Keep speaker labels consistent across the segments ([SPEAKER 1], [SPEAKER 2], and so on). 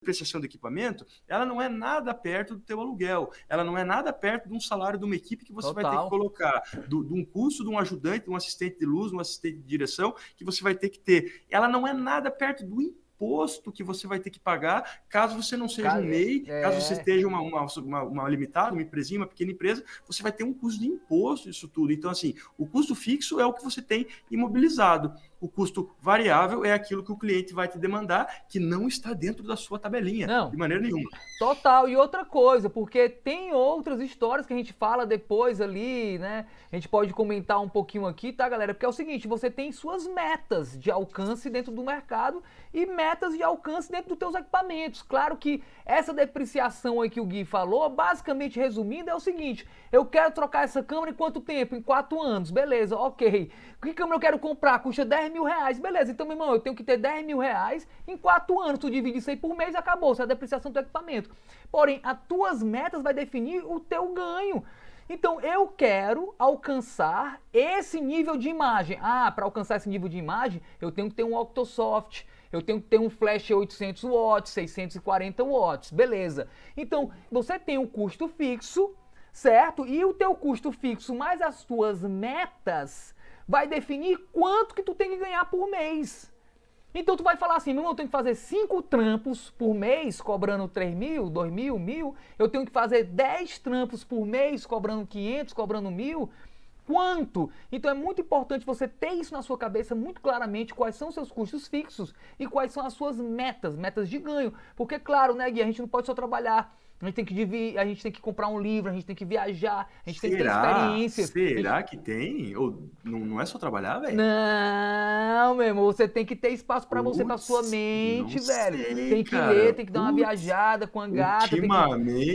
[SPEAKER 1] depreciação do equipamento, ela não é nada perto do teu aluguel, ela não é nada perto de um salário de uma equipe que você vai ter que colocar, de um custo de um ajudante, de um assistente de luz, de um assistente de direção, que você vai ter que ter. Ela não é nada perto do imposto que você vai ter que pagar, caso você não seja um MEI, caso você esteja uma limitada, uma empresinha, uma pequena empresa, você vai ter um custo de imposto disso tudo. Então, assim, o custo fixo é o que você tem imobilizado. O custo variável é aquilo que o cliente vai te demandar, que não está dentro da sua tabelinha, de maneira nenhuma.
[SPEAKER 2] Total. E outra coisa, porque tem outras histórias que a gente fala depois ali, né? A gente pode comentar um pouquinho aqui, tá, galera? Porque é o seguinte, você tem suas metas de alcance dentro do mercado e metas de alcance dentro dos teus equipamentos. Claro que essa depreciação aí que o Gui falou, basicamente resumindo, é o seguinte, eu quero trocar essa câmera em quanto tempo? Em 4 anos, beleza, ok. Que câmera eu quero comprar? Custa 10 mil reais, beleza. Então, meu irmão, eu tenho que ter 10 mil reais em 4 anos. Tu divide isso aí por mês e acabou. Isso é a depreciação do equipamento. Porém, as tuas metas vai definir o teu ganho. Então, eu quero alcançar esse nível de imagem. Ah, para alcançar esse nível de imagem, eu tenho que ter um Octosoft, eu tenho que ter um flash 800 watts, 640 watts, beleza. Então, você tem um custo fixo, certo? E o teu custo fixo mais as tuas metas vai definir quanto que tu tem que ganhar por mês. Então tu vai falar assim, meu irmão, eu tenho que fazer 5 trampos por mês, cobrando 3 mil, 2 mil, 1.000. Eu tenho que fazer 10 trampos por mês, cobrando 500, cobrando 1.000. Quanto? Então é muito importante você ter isso na sua cabeça muito claramente, quais são os seus custos fixos e quais são as suas metas de ganho. Porque, claro, né, Gui, a gente não pode só trabalhar. A gente tem que comprar um livro, a gente tem que viajar, a gente tem que ter experiências.
[SPEAKER 1] Será que tem? Ou não é só trabalhar, velho?
[SPEAKER 2] Não, meu irmão, você tem que ter espaço pra você, pra sua mente, velho. Tem que ler, tem que dar uma viajada com a gata, tem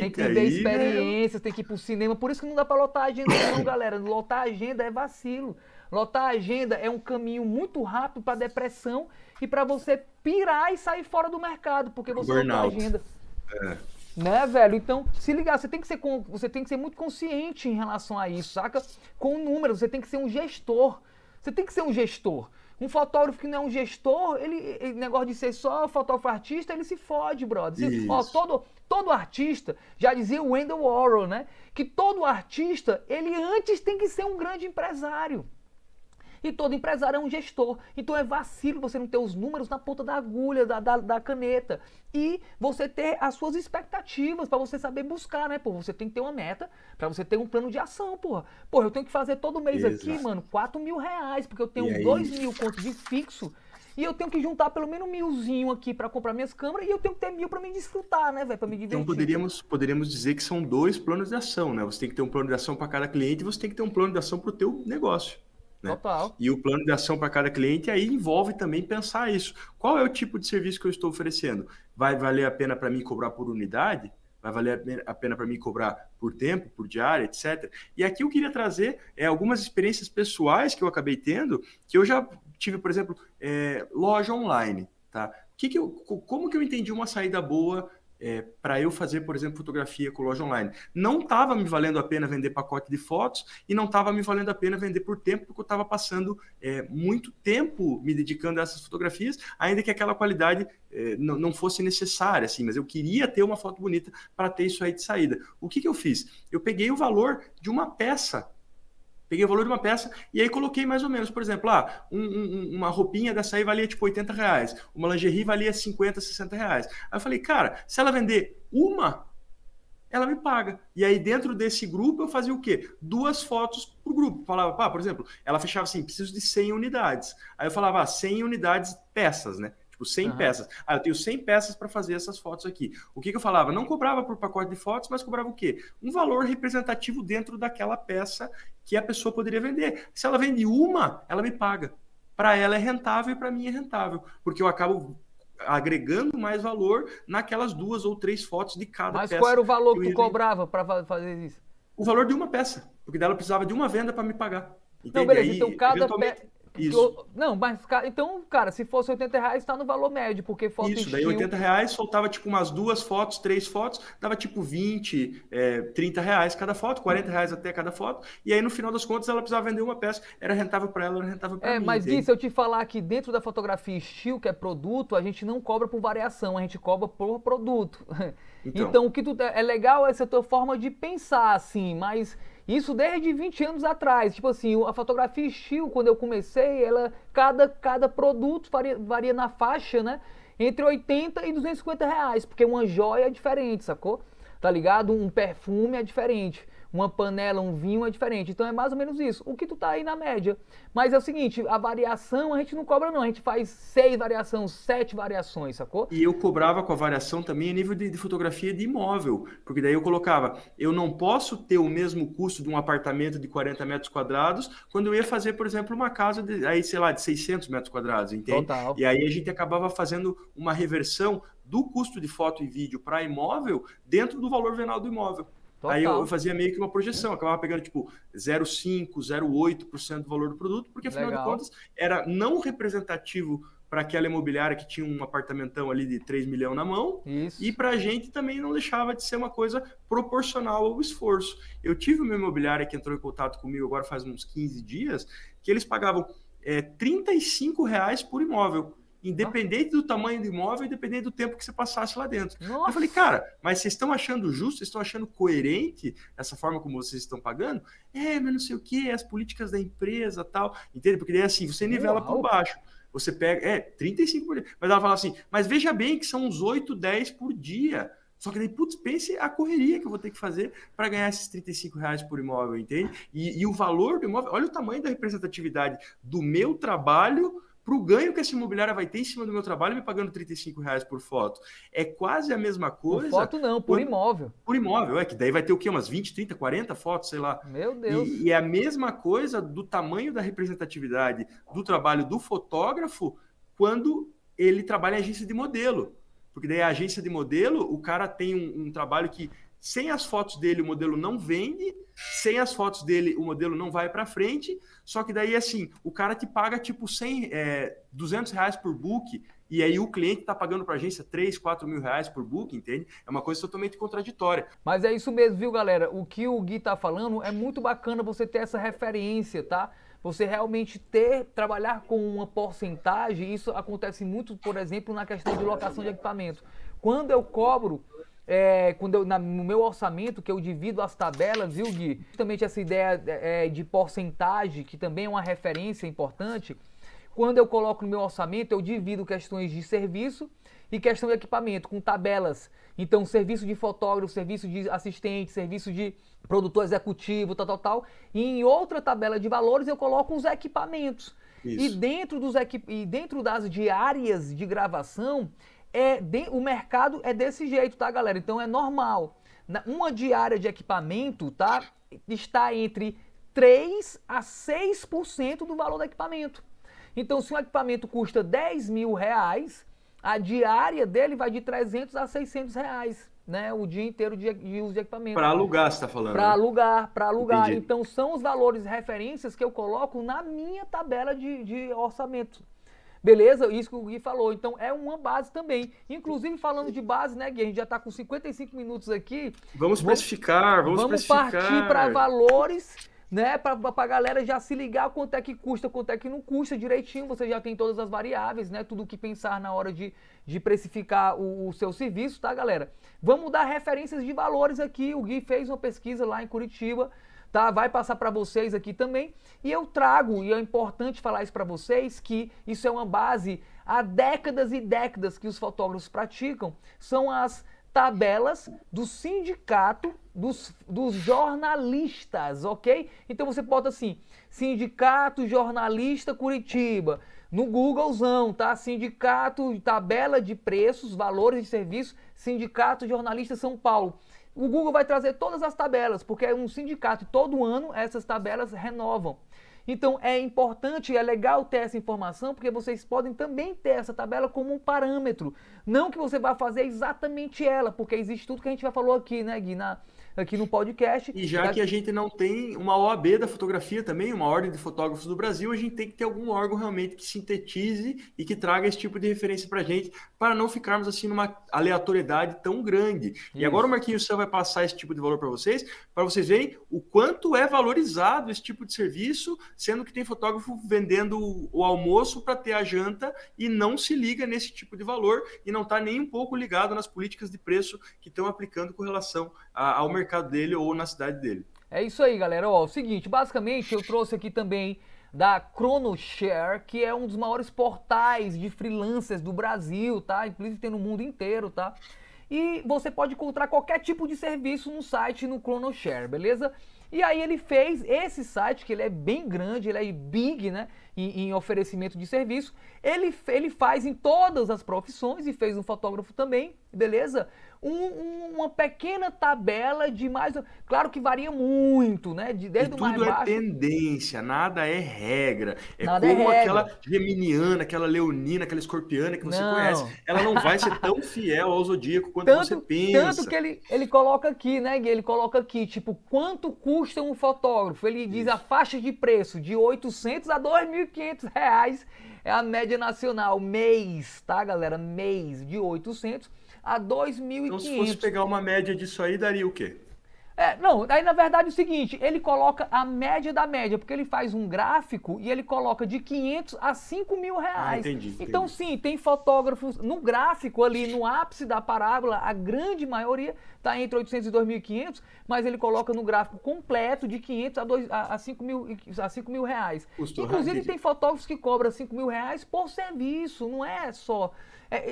[SPEAKER 2] que viver experiências, tem que ir pro cinema. Por isso que não dá pra lotar a agenda não, galera. Lotar a agenda é vacilo. Lotar a agenda é um caminho muito rápido pra depressão e pra você pirar e sair fora do mercado, porque você lotou a agenda. Né, velho? Então, se ligar, você tem que ser muito consciente em relação a isso, saca? Com números, você tem que ser um gestor. Você tem que ser um gestor. Um fotógrafo que não é um gestor, ele negócio de ser só fotógrafo artista, ele se fode, brother. Ó, todo artista, já dizia o Wendell Warhol, né? Que todo artista, ele antes tem que ser um grande empresário. E todo empresário é um gestor. Então é vacilo você não ter os números na ponta da agulha, da caneta. E você ter as suas expectativas para você saber buscar, né? Pô, você tem que ter uma meta para você ter um plano de ação, porra. Porra, eu tenho que fazer todo mês aqui, mano, 4 mil reais, porque eu tenho 2 mil contos de fixo. E eu tenho que juntar pelo menos 1.000zinho aqui para comprar minhas câmeras e eu tenho que ter 1.000 para me desfrutar, né, velho? Para me divertir.
[SPEAKER 1] Então poderíamos dizer que são 2 planos de ação, né? Você tem que ter um plano de ação para cada cliente e você tem que ter um plano de ação para o teu negócio. Né?
[SPEAKER 2] Total.
[SPEAKER 1] E o plano de ação para cada cliente aí envolve também pensar isso. Qual é o tipo de serviço que eu estou oferecendo? Vai valer a pena para mim cobrar por unidade? Vai valer a pena para mim cobrar por tempo, por diária, etc. E aqui eu queria trazer algumas experiências pessoais que eu acabei tendo, que eu já tive, por exemplo, loja online. Tá? Como que eu entendi uma saída boa para eu fazer, por exemplo, fotografia com loja online? Não estava me valendo a pena vender pacote de fotos e não estava me valendo a pena vender por tempo, porque eu estava passando muito tempo me dedicando a essas fotografias, ainda que aquela qualidade não fosse necessária, assim, mas eu queria ter uma foto bonita para ter isso aí de saída. O que eu fiz? Eu peguei o valor de uma peça. Peguei o valor de uma peça e aí coloquei mais ou menos, por exemplo, uma roupinha dessa aí valia tipo 80 reais, uma lingerie valia 50, 60 reais. Aí eu falei, cara, se ela vender uma, ela me paga. E aí dentro desse grupo eu fazia o quê? 2 fotos pro grupo. Falava, por exemplo, ela fechava assim, preciso de 100 unidades. Aí eu falava, 100 unidades peças, né? Tipo, 100 peças. Eu tenho 100 peças para fazer essas fotos aqui. O que eu falava? Não cobrava por pacote de fotos, mas cobrava o quê? Um valor representativo dentro daquela peça que a pessoa poderia vender. Se ela vende uma, ela me paga. Para ela é rentável e para mim é rentável. Porque eu acabo agregando mais valor naquelas 2 ou 3 fotos de cada peça.
[SPEAKER 2] Mas qual era o valor que tu cobrava para fazer isso?
[SPEAKER 1] O valor de uma peça. Porque dela precisava de uma venda para me pagar. Entende?
[SPEAKER 2] Não, beleza. Então
[SPEAKER 1] Isso.
[SPEAKER 2] Não, mas então, cara, se fosse R$ 80, tá no valor médio, porque foto
[SPEAKER 1] Isso, daí
[SPEAKER 2] estilo...
[SPEAKER 1] R$ 80, soltava tipo umas 2 fotos, 3 fotos, dava tipo 20, R$ 30 cada foto, R$ 40 até cada foto, e aí no final das contas ela precisava vender uma peça, era rentável para ela, era rentável para mim,
[SPEAKER 2] Mas Gui,
[SPEAKER 1] entende?
[SPEAKER 2] se eu te falar que dentro da fotografia estilo, que é produto, a gente não cobra por variação, a gente cobra por produto.
[SPEAKER 1] Então,
[SPEAKER 2] Então, o que é legal essa tua forma de pensar, assim, mas isso desde 20 anos atrás. Tipo assim, a fotografia estilo, quando eu comecei, cada produto varia na faixa, né? Entre 80 e R$ 250, porque uma joia é diferente, sacou? Tá ligado? Um perfume é diferente. Uma panela, um vinho é diferente. Então é mais ou menos isso. O que tu tá aí na média. Mas é o seguinte, a variação a gente não cobra não. A gente faz 6 variações, 7 variações, sacou?
[SPEAKER 1] e eu cobrava com a variação também a nível de fotografia de imóvel, porque daí eu colocava, eu não posso ter o mesmo custo de um apartamento de 40 metros quadrados quando eu ia fazer, por exemplo, uma casa de, aí, sei lá, de 600 metros quadrados, entende?
[SPEAKER 2] Total.
[SPEAKER 1] E aí a gente acabava fazendo uma reversão do custo de foto e vídeo para imóvel dentro do valor venal do imóvel. Aí eu
[SPEAKER 2] Total.
[SPEAKER 1] fazia meio que uma projeção, acabava pegando tipo 0,5, 0,8% do valor do produto, porque afinal de
[SPEAKER 2] Legal.
[SPEAKER 1] contas era não representativo para aquela imobiliária que tinha um apartamentão ali de 3 milhões na mão, e
[SPEAKER 2] Isso.
[SPEAKER 1] para a gente também não deixava de ser uma coisa proporcional ao esforço. Eu tive uma imobiliária que entrou em contato comigo agora faz uns 15 dias, que eles pagavam R$ 35 por imóvel,
[SPEAKER 2] Nó-
[SPEAKER 1] independente do tamanho do imóvel, independente do tempo que você passasse lá dentro. Eu falei,
[SPEAKER 2] Nossa.
[SPEAKER 1] cara, mas vocês estão achando justo, vocês estão achando coerente essa forma como vocês estão pagando? Mas não sei o que, as políticas da empresa tal, entende? Porque daí assim, você nivela por
[SPEAKER 2] Uau.
[SPEAKER 1] baixo. Você pega, 35 por dia. Mas ela fala assim, mas veja bem que são uns 8, 10 por dia. Só que daí, putz, pense a correria que eu vou ter que fazer para ganhar esses R$ 35 por imóvel, entende? E o valor do imóvel, olha o tamanho da representatividade do meu trabalho para o ganho que essa imobiliária vai ter em cima do meu trabalho me pagando R$ 35 por foto. É quase a mesma
[SPEAKER 2] Por
[SPEAKER 1] coisa
[SPEAKER 2] foto não, por
[SPEAKER 1] quando,
[SPEAKER 2] imóvel.
[SPEAKER 1] por imóvel, que daí vai ter o quê? Umas 20, 30, 40 fotos, sei lá.
[SPEAKER 2] Meu Deus.
[SPEAKER 1] E é a mesma coisa do tamanho da representatividade do trabalho do fotógrafo quando ele trabalha em agência de modelo. Porque daí a agência de modelo, o cara tem um trabalho que sem as fotos dele o modelo não vende, sem as fotos dele o modelo não vai para frente, só que daí assim, o cara te paga tipo R$ 200 por book, e aí o cliente está pagando para a agência 3, 4 mil reais por book, entende? É uma coisa totalmente contraditória.
[SPEAKER 2] Mas é isso mesmo, viu, galera? O que o Gui tá falando é muito bacana você ter essa referência, tá? Você realmente trabalhar com uma porcentagem, isso acontece muito, por exemplo, na questão de locação de equipamento. Quando eu cobro, no meu orçamento, que eu divido as tabelas, viu, Gui? Justamente essa ideia de porcentagem, que também é uma referência importante, quando eu coloco no meu orçamento, eu divido questões de serviço e questão de equipamento, com tabelas. Então, serviço de fotógrafo, serviço de assistente, serviço de produtor executivo, tal, tal, tal. E em outra tabela de valores eu coloco os equipamentos. E
[SPEAKER 1] Isso.
[SPEAKER 2] dentro das diárias de gravação, o mercado é desse jeito, tá, galera? Então é normal. Uma diária de equipamento, tá? Está entre 3 a 6% do valor do equipamento. Então, se um equipamento custa R$ 10.000, a diária dele vai de 300 a R$ 600, né? O dia inteiro de uso de equipamento.
[SPEAKER 1] Para alugar, você está falando,
[SPEAKER 2] Para
[SPEAKER 1] né?
[SPEAKER 2] alugar, para alugar.
[SPEAKER 1] Entendi.
[SPEAKER 2] Então, são os valores referências que eu coloco na minha tabela de orçamento. Beleza? Isso que o Gui falou. Então, é uma base também. Inclusive, falando de base, né, Gui? A gente já está com 55 minutos aqui.
[SPEAKER 1] Vamos precificar, vamos
[SPEAKER 2] Vamos partir para
[SPEAKER 1] precificar.
[SPEAKER 2] valores, né? Para a galera já se ligar quanto é que custa, quanto é que não custa direitinho. Você já tem todas as variáveis, né? Tudo o que pensar na hora de precificar o seu serviço, tá, galera? Vamos dar referências de valores aqui. O Gui fez uma pesquisa lá em Curitiba, tá? Vai passar para vocês aqui também. E eu trago, e é importante falar isso para vocês, que isso é uma base há décadas e décadas que os fotógrafos praticam, são as tabelas do sindicato dos jornalistas, ok? Então você bota assim, Sindicato Jornalista Curitiba, no Googlezão, tá? Sindicato, tabela de preços, valores de serviço, Sindicato Jornalista São Paulo. O Google vai trazer todas as tabelas, porque é um sindicato e todo ano essas tabelas renovam. Então é importante, é legal ter essa informação, porque vocês podem também ter essa tabela como um parâmetro Não que você vai fazer exatamente ela, porque existe tudo que a gente já falou aqui, né, Gui, aqui no podcast.
[SPEAKER 1] E já que a gente não tem uma OAB da fotografia também, uma Ordem de Fotógrafos do Brasil, a gente tem que ter algum órgão realmente que sintetize e que traga esse tipo de referência para a gente, para não ficarmos assim numa aleatoriedade tão grande. E agora o Marquinhos Sam vai passar esse tipo de valor para vocês verem o quanto é valorizado esse tipo de serviço, sendo que tem fotógrafo vendendo o almoço para ter a janta e não se liga nesse tipo de valor e não está nem um pouco ligado nas políticas de preço que estão aplicando com relação ao mercado dele ou na cidade dele.
[SPEAKER 2] É isso aí, galera. Ó, o seguinte, basicamente eu trouxe aqui também da ChronoShare, que é um dos maiores portais de freelancers do Brasil, tá? Inclusive tem no mundo inteiro, tá? E você pode encontrar qualquer tipo de serviço no site no ChronoShare, beleza? E aí ele fez esse site, que ele é bem grande, ele é big, né, em oferecimento de serviço. Ele faz em todas as profissões e fez um fotógrafo também, beleza? Uma pequena tabela de mais... Claro que varia muito, né? Desde o mais
[SPEAKER 1] tudo
[SPEAKER 2] baixo...
[SPEAKER 1] é tendência, nada é regra. É
[SPEAKER 2] nada
[SPEAKER 1] como
[SPEAKER 2] é
[SPEAKER 1] aquela geminiana, aquela leonina, aquela escorpiana que você conhece. Ela não vai ser tão fiel ao zodíaco quanto você pensa.
[SPEAKER 2] Tanto que ele coloca aqui, né? Ele coloca aqui, tipo, quanto custa um fotógrafo? Ele diz a faixa de preço de 800 a 2.500 reais. É a média nacional, mês, tá, galera? Mês de 800 a 2.500.
[SPEAKER 1] Então, se fosse pegar uma média disso aí, daria o quê?
[SPEAKER 2] Não, aí na verdade é o seguinte, ele coloca a média da média, porque ele faz um gráfico e ele coloca de 500 a 5.000 reais.
[SPEAKER 1] Entendi.
[SPEAKER 2] Então sim, tem fotógrafos no gráfico ali, no ápice da parábola, a grande maioria está entre 800 e 2.500, mas ele coloca no gráfico completo de 500 a 5.000 reais. Inclusive tem fotógrafos que cobram 5.000 reais por serviço, não é só...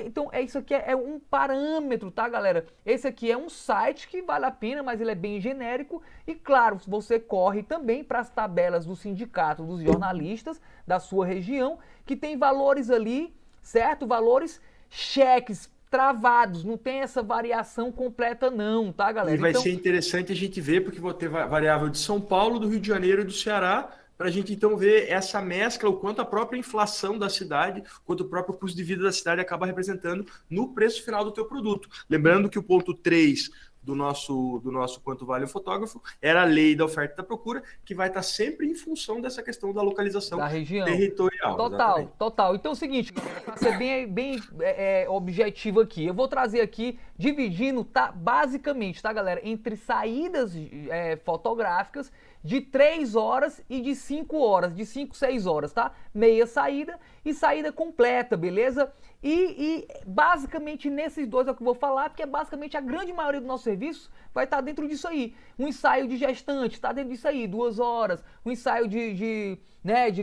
[SPEAKER 2] Então, isso aqui é um parâmetro, tá, galera? Esse aqui é um site que vale a pena, mas ele é bem genérico. E, claro, você corre também para as tabelas do sindicato dos jornalistas da sua região, que tem valores ali, certo? Valores cheques, travados, não tem essa variação completa não, tá, galera?
[SPEAKER 1] E vai ser interessante a gente ver, porque vou ter variável de São Paulo, do Rio de Janeiro e do Ceará, para a gente então ver essa mescla, o quanto a própria inflação da cidade, quanto o próprio custo de vida da cidade acaba representando no preço final do teu produto. Lembrando que o ponto 3 do nosso quanto vale o fotógrafo era a lei da oferta e da procura, que vai estar sempre em função dessa questão da localização
[SPEAKER 2] da região
[SPEAKER 1] territorial.
[SPEAKER 2] Total. Então é o seguinte, para ser bem objetivo aqui, eu vou trazer aqui, dividindo, tá, basicamente, tá, galera, entre saídas fotográficas de 3 horas e de 5 horas, de 5, 6 horas, tá? Meia saída e saída completa, beleza? E basicamente nesses dois é o que eu vou falar, porque basicamente a grande maioria do nosso serviço vai estar dentro disso aí. Um ensaio de gestante, tá dentro disso aí, 2 horas. Um ensaio de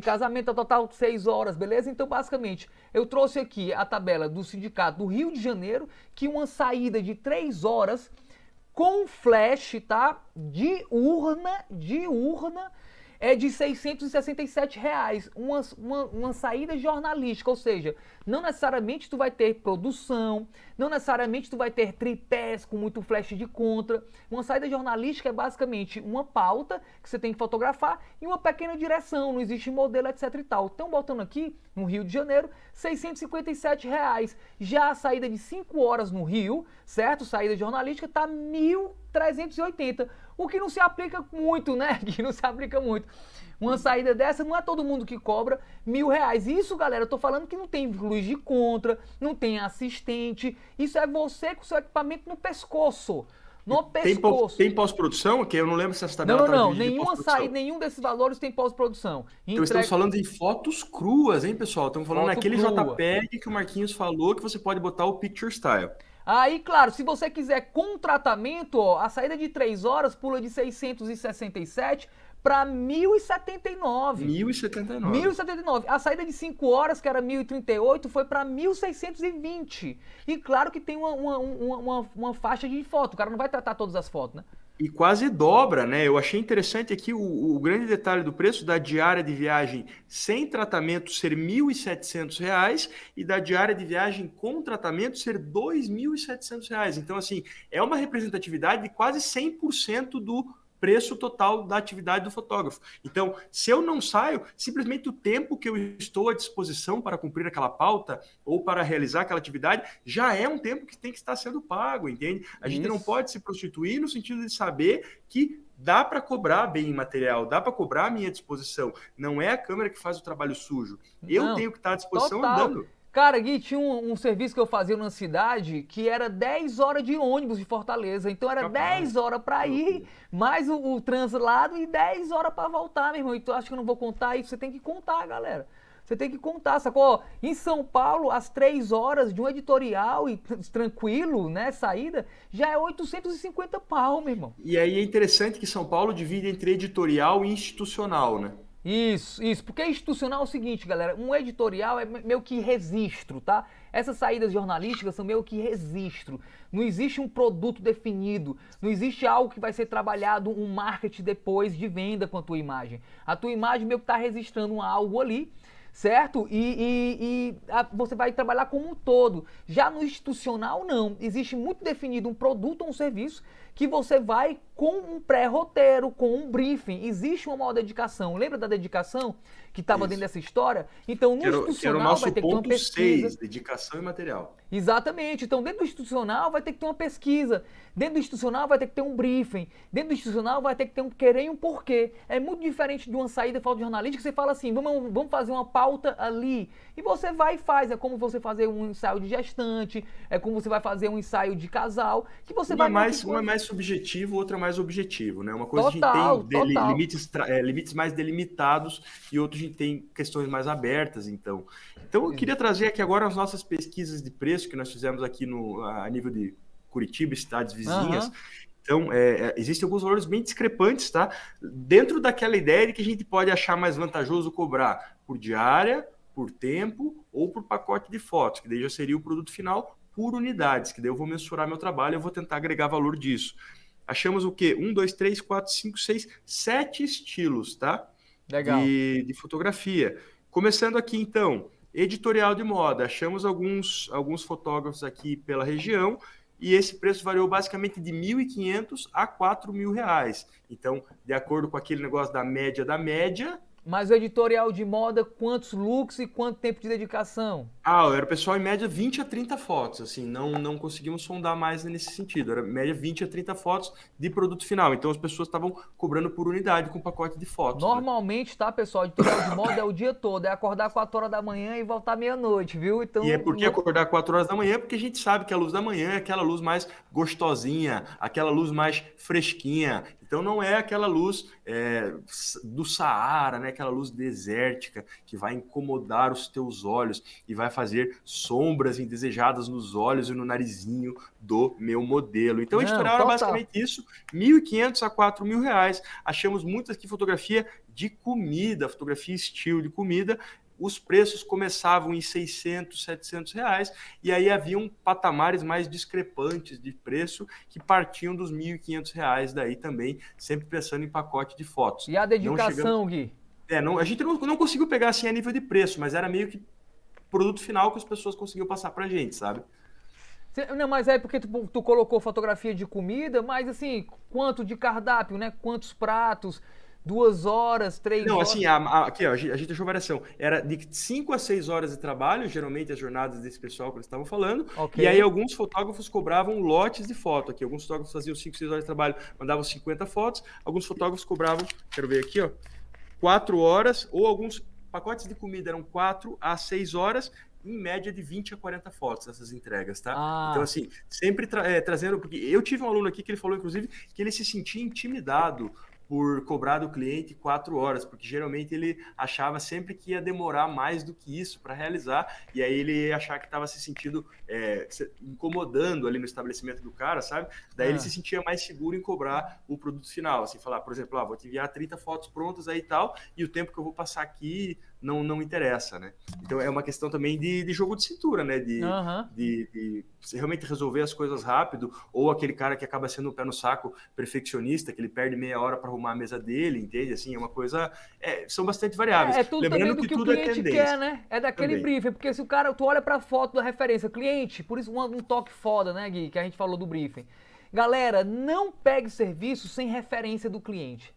[SPEAKER 2] casamento total, 6 horas, beleza? Então basicamente eu trouxe aqui a tabela do Sindicato do Rio de Janeiro, que uma saída de 3 horas com flash, tá? Diurna, é de R$ 667 reais, uma saída jornalística, ou seja, não necessariamente tu vai ter produção, não necessariamente tu vai ter tripés com muito flash de contra. Uma saída jornalística é basicamente uma pauta que você tem que fotografar e uma pequena direção, não existe modelo, etc e tal. Então, botando aqui, no Rio de Janeiro, R$ 657 reais. Já a saída de 5 horas no Rio, certo? Saída jornalística, tá 1.380, o que não se aplica muito, né? Que não se aplica muito. Uma saída dessa não é todo mundo que cobra R$ 1.000. Isso, galera, eu tô falando que não tem luz de contra, não tem assistente. Isso é você com seu equipamento no pescoço. No pescoço.
[SPEAKER 1] Tem pós-produção? Que eu não lembro se essa tabela
[SPEAKER 2] Não. Nenhuma saída, nenhum desses valores tem pós-produção.
[SPEAKER 1] Então estamos falando em fotos cruas, hein, pessoal? Estamos falando naquele JPEG que o Marquinhos falou que você pode botar o Picture Style.
[SPEAKER 2] Aí, claro, se você quiser com tratamento, ó, a saída de 3 horas pula de 667 para 1.079. 1.079. A saída de 5 horas, que era 1.038, foi para 1.620. E claro que tem uma faixa de foto. O cara não vai tratar todas as fotos, né?
[SPEAKER 1] E quase dobra, né? Eu achei interessante aqui o grande detalhe do preço da diária de viagem sem tratamento ser R$ 1.700 e da diária de viagem com tratamento ser R$ 2.700. Então, assim, é uma representatividade de quase 100% do preço total da atividade do fotógrafo. Então, se eu não saio, simplesmente o tempo que eu estou à disposição para cumprir aquela pauta ou para realizar aquela atividade já é um tempo que tem que estar sendo pago, entende? A gente não pode se prostituir no sentido de saber que dá para cobrar bem material, dá para cobrar a minha disposição. Não é a câmera que faz o trabalho sujo. Eu tenho que estar à disposição andando.
[SPEAKER 2] Cara, Gui, tinha um serviço que eu fazia na cidade que era 10 horas de ônibus de Fortaleza. Então era 10 horas para ir, mais o translado e 10 horas para voltar, meu irmão. E tu acha que eu não vou contar isso? Você tem que contar, galera. Você tem que contar, sacou? Em São Paulo, às 3 horas de um editorial e tranquilo, né, saída, já é 850 pau, meu irmão.
[SPEAKER 1] E aí é interessante que São Paulo divide entre editorial e institucional, né?
[SPEAKER 2] Isso, porque institucional é o seguinte, galera, um editorial é meio que registro, tá? Essas saídas jornalísticas são meio que registro. Não existe um produto definido, não existe algo que vai ser trabalhado, um marketing depois de venda com a tua imagem. A tua imagem meio que tá registrando algo ali, certo? Você vai trabalhar como um todo. Já no institucional, não. Existe muito definido um produto ou um serviço que você vai com um pré-roteiro, com um briefing. Existe uma maior dedicação. Lembra da dedicação que estava dentro dessa história? Então, no institucional vai ter que ter uma pesquisa.
[SPEAKER 1] 6, dedicação e material.
[SPEAKER 2] Exatamente. Então, dentro do institucional vai ter que ter uma pesquisa. Dentro do institucional vai ter que ter um briefing. Dentro do institucional vai ter que ter um querer e um porquê. É muito diferente de uma saída de pauta jornalística que você fala assim, vamos fazer uma pauta ali. E você vai e faz. É como você fazer um ensaio de gestante, é como você vai fazer um ensaio de casal, que você vai...
[SPEAKER 1] Um é mais subjetivo, outro é mais objetivo, né? Uma coisa a gente tem limites mais delimitados e outra a gente tem questões mais abertas, então. Então eu queria trazer aqui agora as nossas pesquisas de preço que nós fizemos aqui a nível de Curitiba e cidades vizinhas. Então, existem alguns valores bem discrepantes, tá? Dentro daquela ideia de que a gente pode achar mais vantajoso cobrar por diária, por tempo ou por pacote de fotos, que daí já seria o produto final por unidades, que daí eu vou mensurar meu trabalho e eu vou tentar agregar valor disso. Achamos o quê? 1, 2, 3, 4, 5, 6, 7 estilos, tá?
[SPEAKER 2] Legal.
[SPEAKER 1] De fotografia. Começando aqui, então, editorial de moda. Achamos alguns fotógrafos aqui pela região e esse preço variou basicamente de R$ 1.500 a R$ 4.000. Então, de acordo com aquele negócio da média...
[SPEAKER 2] Mas o editorial de moda, quantos looks e quanto tempo de dedicação?
[SPEAKER 1] Era o pessoal em média 20 a 30 fotos, assim, não conseguimos sondar mais nesse sentido, era média 20 a 30 fotos de produto final, então as pessoas estavam cobrando por unidade com pacote de fotos.
[SPEAKER 2] Normalmente, tá, pessoal, editorial de moda é o dia todo, é acordar 4 horas da manhã e voltar meia-noite, viu? Então,
[SPEAKER 1] e é porque acordar 4 horas da manhã, porque a gente sabe que a luz da manhã é aquela luz mais gostosinha, aquela luz mais fresquinha, então não é aquela luz do Saara, né? Aquela luz desértica que vai incomodar os teus olhos e vai fazer sombras indesejadas nos olhos e no narizinho do meu modelo. Então, a editorial era basicamente isso, R$ 1.500 a R$ 4.000. Achamos muitas aqui fotografia de comida, fotografia estilo de comida. Os preços começavam em R$ 600, R$ 700, e aí haviam patamares mais discrepantes de preço que partiam dos R$ 1.500 daí também, sempre pensando em pacote de fotos.
[SPEAKER 2] E a dedicação, Gui?
[SPEAKER 1] A gente não conseguiu pegar assim a nível de preço, mas era meio que produto final que as pessoas conseguiam passar pra gente, sabe?
[SPEAKER 2] Não, mas é porque tu colocou fotografia de comida, mas assim, quanto de cardápio, né? Quantos pratos? 2 horas, 3 horas?
[SPEAKER 1] Não, assim, aqui ó, a gente achou variação. Era de 5 a 6 horas de trabalho, geralmente as jornadas desse pessoal que eles estavam falando.
[SPEAKER 2] Okay.
[SPEAKER 1] E aí alguns fotógrafos cobravam lotes de foto aqui. Alguns fotógrafos faziam 5, 6 horas de trabalho, mandavam 50 fotos. Alguns fotógrafos cobravam, quero ver aqui, ó, 4 horas, ou alguns pacotes de comida eram 4 a 6 horas, em média de 20 a 40 fotos essas entregas, tá? Então, assim, sempre trazendo... Porque eu tive um aluno aqui que ele falou, inclusive, que ele se sentia intimidado por cobrar do cliente 4 horas, porque geralmente ele achava sempre que ia demorar mais do que isso para realizar, e aí ele ia achar que estava se sentindo incomodando ali no estabelecimento do cara, sabe? Daí ele se sentia mais seguro em cobrar o produto final, assim, falar, por exemplo, vou te enviar 30 fotos prontas aí e tal, e o tempo que eu vou passar aqui não interessa, né? Então é uma questão também de jogo de cintura, né? De realmente resolver as coisas rápido, ou aquele cara que acaba sendo um pé no saco perfeccionista, que ele perde meia hora para arrumar a mesa dele, entende? Assim, é uma coisa... são bastante variáveis.
[SPEAKER 2] É tudo
[SPEAKER 1] Lembrando
[SPEAKER 2] também do que o cliente quer, né? É daquele briefing, porque se o cara, tu olha pra foto da referência, cliente, por isso um toque foda, né, Gui, que a gente falou do briefing. Galera, não pegue serviço sem referência do cliente.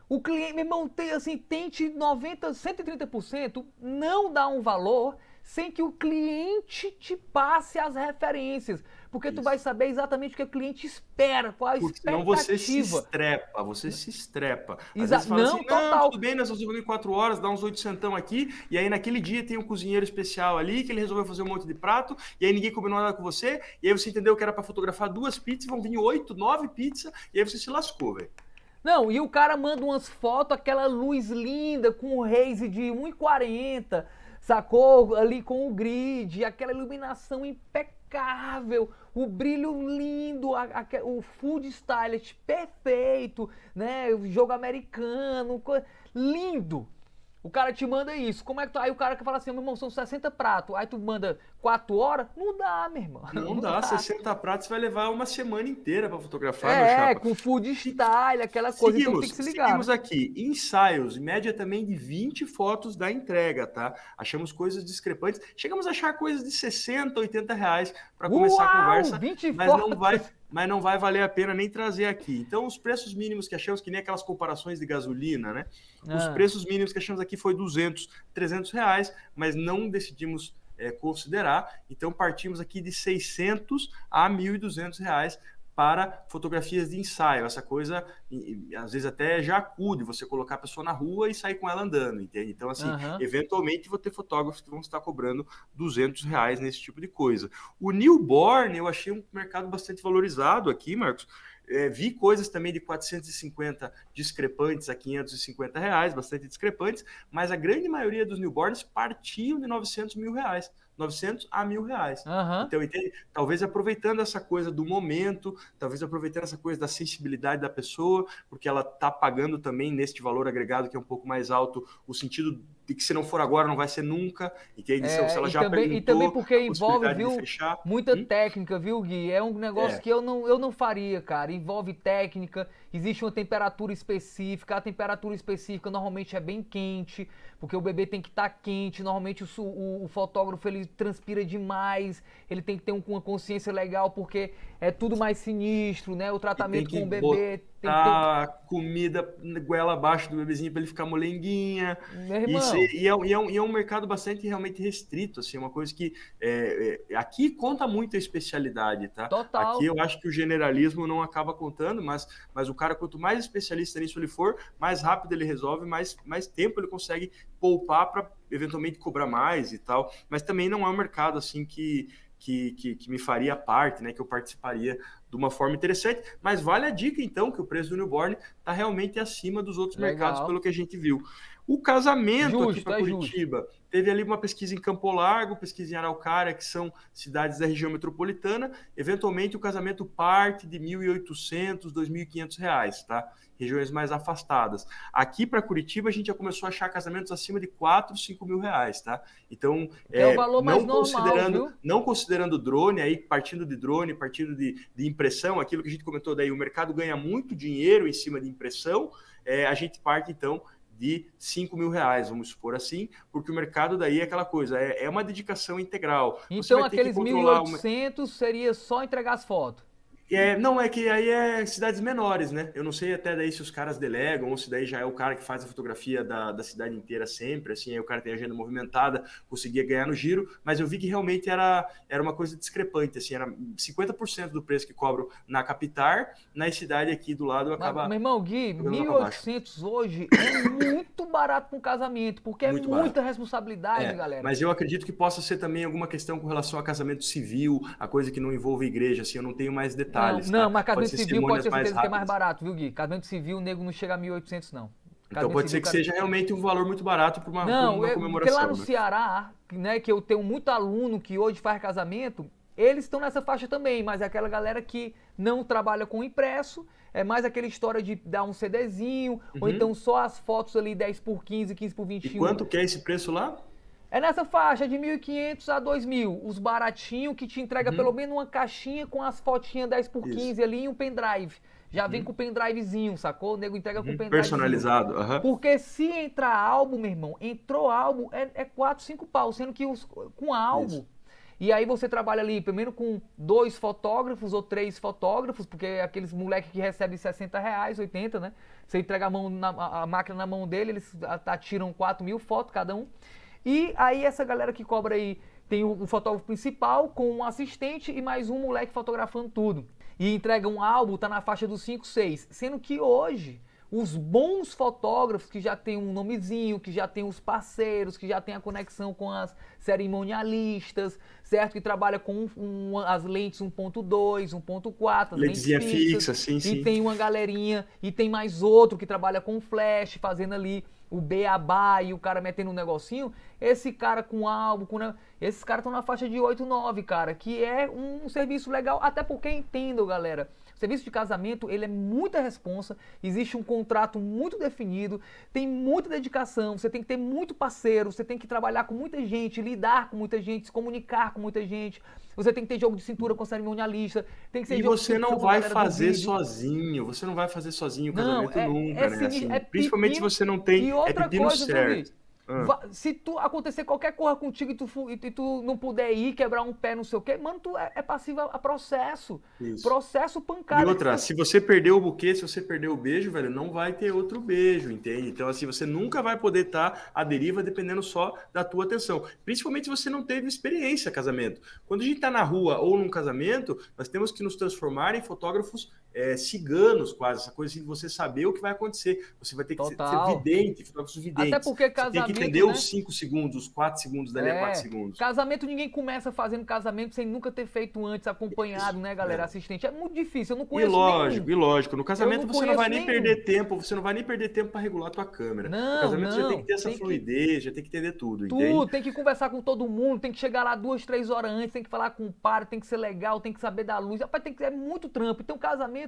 [SPEAKER 2] O cliente, meu irmão, tente 90%, 130%, não dá um valor sem que o cliente te passe as referências. Porque tu vai saber exatamente o que o cliente espera, qual a
[SPEAKER 1] Porque
[SPEAKER 2] expectativa.
[SPEAKER 1] senão você se estrepa. Às vezes fala
[SPEAKER 2] Não,
[SPEAKER 1] assim, não,
[SPEAKER 2] total.
[SPEAKER 1] tudo bem, nós resolvemos em 4 horas, dá uns 800 aqui, e aí naquele dia tem um cozinheiro especial ali, que ele resolveu fazer um monte de prato, e aí ninguém combinou nada com você, e aí você entendeu que era para fotografar 2 pizzas, vão vir 8, 9 pizzas, e aí você se lascou, velho.
[SPEAKER 2] Não, e o cara manda umas fotos, aquela luz linda, com o haze de 1,40, sacou? Ali com o grid, aquela iluminação impecável, o brilho lindo, o food stylist perfeito, né? O jogo americano, lindo. O cara te manda isso. Como é que tu... Aí o cara que fala assim, meu irmão, são 60 pratos. Aí tu manda 4 horas? Não dá, meu irmão.
[SPEAKER 1] Não dá, 60 pratos vai levar uma semana inteira para fotografar, meu chapa.
[SPEAKER 2] Com food style, aquela coisa, então tem que se ligar.
[SPEAKER 1] Seguimos aqui, ensaios, em média também de 20 fotos da entrega, tá? Achamos coisas discrepantes, chegamos a achar coisas de 60, 80 reais para começar a conversa,
[SPEAKER 2] 20
[SPEAKER 1] mas
[SPEAKER 2] fotos.
[SPEAKER 1] não vai valer a pena nem trazer aqui. Então, os preços mínimos que achamos, que nem aquelas comparações de gasolina, né? Os preços mínimos que achamos aqui foi 200, 300 reais, mas não decidimos considerar. Então, partimos aqui de 600 a 1.200 reais para fotografias de ensaio. Essa coisa, às vezes até já acude, você colocar a pessoa na rua e sair com ela andando, entende? Então, assim, eventualmente vou ter fotógrafos que vão estar cobrando 200 reais nesse tipo de coisa. O newborn, eu achei um mercado bastante valorizado aqui, Marcos. Vi coisas também de 450 discrepantes a 550 reais, bastante discrepantes, mas a grande maioria dos newborns partiam de 900 mil reais. 900 a 1.000 reais. Então, entende? Talvez aproveitando essa coisa do momento, talvez aproveitando essa coisa da sensibilidade da pessoa, porque ela está pagando também neste valor agregado que é um pouco mais alto, o sentido de que se não for agora não vai ser nunca, entende? Se ela já perguntou,
[SPEAKER 2] e também porque envolve, viu,
[SPEAKER 1] fechar.
[SPEAKER 2] muita técnica, viu, Gui? É um negócio que eu não faria, cara. Envolve técnica, existe uma temperatura específica, a temperatura específica normalmente é bem quente, porque o bebê tem que estar quente, normalmente o fotógrafo ele transpira demais, ele tem que ter uma consciência legal, porque é tudo mais sinistro, né? O tratamento com o bebê...
[SPEAKER 1] Tem que ter comida goela abaixo do bebezinho para ele ficar molenguinha. E é um mercado bastante realmente restrito, assim, uma coisa que aqui conta muito a especialidade, tá?
[SPEAKER 2] Total.
[SPEAKER 1] Aqui eu acho que o generalismo não acaba contando, mas o cara, quanto mais especialista nisso ele for, mais rápido ele resolve, mais tempo ele consegue poupar para eventualmente cobrar mais e tal. Mas também não é um mercado assim que me faria parte, né, que eu participaria de uma forma interessante, mas vale a dica então que o preço do newborn está realmente acima dos outros mercados pelo que a gente viu. O casamento aqui para Curitiba, teve ali uma pesquisa em Campo Largo, pesquisa em Araucária, que são cidades da região metropolitana, eventualmente o casamento parte de R$ 1.800, R$ 2.500, tá? Regiões mais afastadas. Aqui para Curitiba a gente já começou a achar casamentos acima de 4, 5 mil reais, tá? Então,
[SPEAKER 2] é o valor mais normal,
[SPEAKER 1] não considerando drone, aí partindo de drone, partindo de impressão, aquilo que a gente comentou daí, o mercado ganha muito dinheiro em cima de impressão, a gente parte então de 5 mil reais, vamos supor assim, porque o mercado daí é aquela coisa, é uma dedicação integral.
[SPEAKER 2] Então aqueles 1.800 seria só entregar as fotos?
[SPEAKER 1] Não, é que aí é cidades menores, né? Eu não sei até daí se os caras delegam ou se daí já é o cara que faz a fotografia da cidade inteira sempre, assim, aí o cara tem agenda movimentada, conseguia ganhar no giro, mas eu vi que realmente era uma coisa discrepante, assim, era 50% do preço que cobro na Capitar, na cidade aqui do lado acaba...
[SPEAKER 2] Meu irmão, Gui, 1.800 hoje é muito barato para um casamento, porque muito muita responsabilidade, galera.
[SPEAKER 1] Mas eu acredito que possa ser também alguma questão com relação a casamento civil, a coisa que não envolve igreja, assim, eu não tenho mais detalhes.
[SPEAKER 2] Não, mas casamento civil pode ter certeza que é mais barato, viu, Gui? Casamento civil, o nego não chega a 1.800, não.
[SPEAKER 1] Então pode ser que seja realmente um valor muito barato para uma comemoração.
[SPEAKER 2] Porque lá no Ceará, né, que eu tenho muito aluno que hoje faz casamento, eles estão nessa faixa também, mas é aquela galera que não trabalha com impresso, é mais aquela história de dar um CDzinho, ou então só as fotos ali 10x15, 15x21.
[SPEAKER 1] E quanto que é esse preço lá?
[SPEAKER 2] É nessa faixa de 1.500 a 2.000, os baratinhos que te entrega pelo menos uma caixinha com as fotinhas 10x15 ali e um pendrive. Já vem com o pendrivezinho, sacou? O nego entrega com o pendrive.
[SPEAKER 1] Personalizado.
[SPEAKER 2] Porque se entrar álbum, meu irmão, entrou álbum, é 4, 5 pau. Sendo que com álbum, E aí você trabalha ali primeiro com 2 fotógrafos ou 3 fotógrafos, porque é aqueles moleque que recebem R$ 60, 80, né? Você entrega a máquina na mão dele, eles tiram 4.000 fotos cada um. E aí essa galera que cobra aí, tem o fotógrafo principal com um assistente e mais um moleque fotografando tudo. E entrega um álbum, tá na faixa dos 5, 6. Sendo que hoje, os bons fotógrafos que já tem um nomezinho, que já tem os parceiros, que já tem a conexão com as cerimonialistas, certo? Que trabalha com as lentes 1.2, 1.4, as lentes
[SPEAKER 1] Lentezinha
[SPEAKER 2] fixas.
[SPEAKER 1] fixa, sim,
[SPEAKER 2] E
[SPEAKER 1] sim.
[SPEAKER 2] tem uma galerinha, e tem mais outro que trabalha com flash, fazendo ali o beabá e o cara metendo um negocinho. Esse cara com álbum, esses caras estão na faixa de 8, 9, cara, que é um serviço legal, até porque entendo, galera. O serviço de casamento, ele é muita responsa, existe um contrato muito definido, tem muita dedicação, você tem que ter muito parceiro, você tem que trabalhar com muita gente, lidar com muita gente, se comunicar com muita gente, você tem que ter jogo de cintura com cerimonialista, tem que ser
[SPEAKER 1] E
[SPEAKER 2] jogo de
[SPEAKER 1] você
[SPEAKER 2] cintura
[SPEAKER 1] não
[SPEAKER 2] com a
[SPEAKER 1] vai
[SPEAKER 2] galera do
[SPEAKER 1] fazer
[SPEAKER 2] vídeo.
[SPEAKER 1] sozinho, você não vai fazer sozinho o
[SPEAKER 2] Não,
[SPEAKER 1] casamento nunca, né?
[SPEAKER 2] sinistro,
[SPEAKER 1] Assim,
[SPEAKER 2] é
[SPEAKER 1] principalmente se
[SPEAKER 2] pepino.
[SPEAKER 1] você não
[SPEAKER 2] E
[SPEAKER 1] tem,
[SPEAKER 2] outra
[SPEAKER 1] pepino
[SPEAKER 2] coisa, Davi,
[SPEAKER 1] certo. Ah.
[SPEAKER 2] se tu acontecer qualquer coisa contigo e tu não puder ir, quebrar um pé, não sei o quê, mano, tu é passivo a processo.
[SPEAKER 1] Isso.
[SPEAKER 2] Processo
[SPEAKER 1] E
[SPEAKER 2] pancada.
[SPEAKER 1] outra, se você perdeu o buquê, se você perdeu o beijo, velho, não vai ter outro beijo, entende? Então, assim, você nunca vai poder estar à deriva dependendo só da tua atenção. Principalmente se você não teve experiência casamento. Quando a gente tá na rua ou num casamento, nós temos que nos transformar em fotógrafos ciganos, quase. Essa coisa assim de você saber o que vai acontecer. Você vai ter que ser vidente, fotógrafos videntes.
[SPEAKER 2] Até porque
[SPEAKER 1] você tem que entender os 5 segundos, os 4 segundos, dali a 4 segundos.
[SPEAKER 2] Casamento, ninguém começa fazendo casamento sem nunca ter feito antes, acompanhado, né, galera? Assistente. É muito difícil, eu não conheço
[SPEAKER 1] E lógico. No casamento você não vai nem perder tempo, você não vai nem perder tempo para regular a tua câmera. No casamento já tem que ter essa fluidez, já tem que entender tudo, entende?
[SPEAKER 2] Tem que conversar com todo mundo, tem que chegar lá 2, 3 horas antes, tem que falar com o par, tem que ser legal, tem que saber da luz. Rapaz, é muito trampo. Então, casamento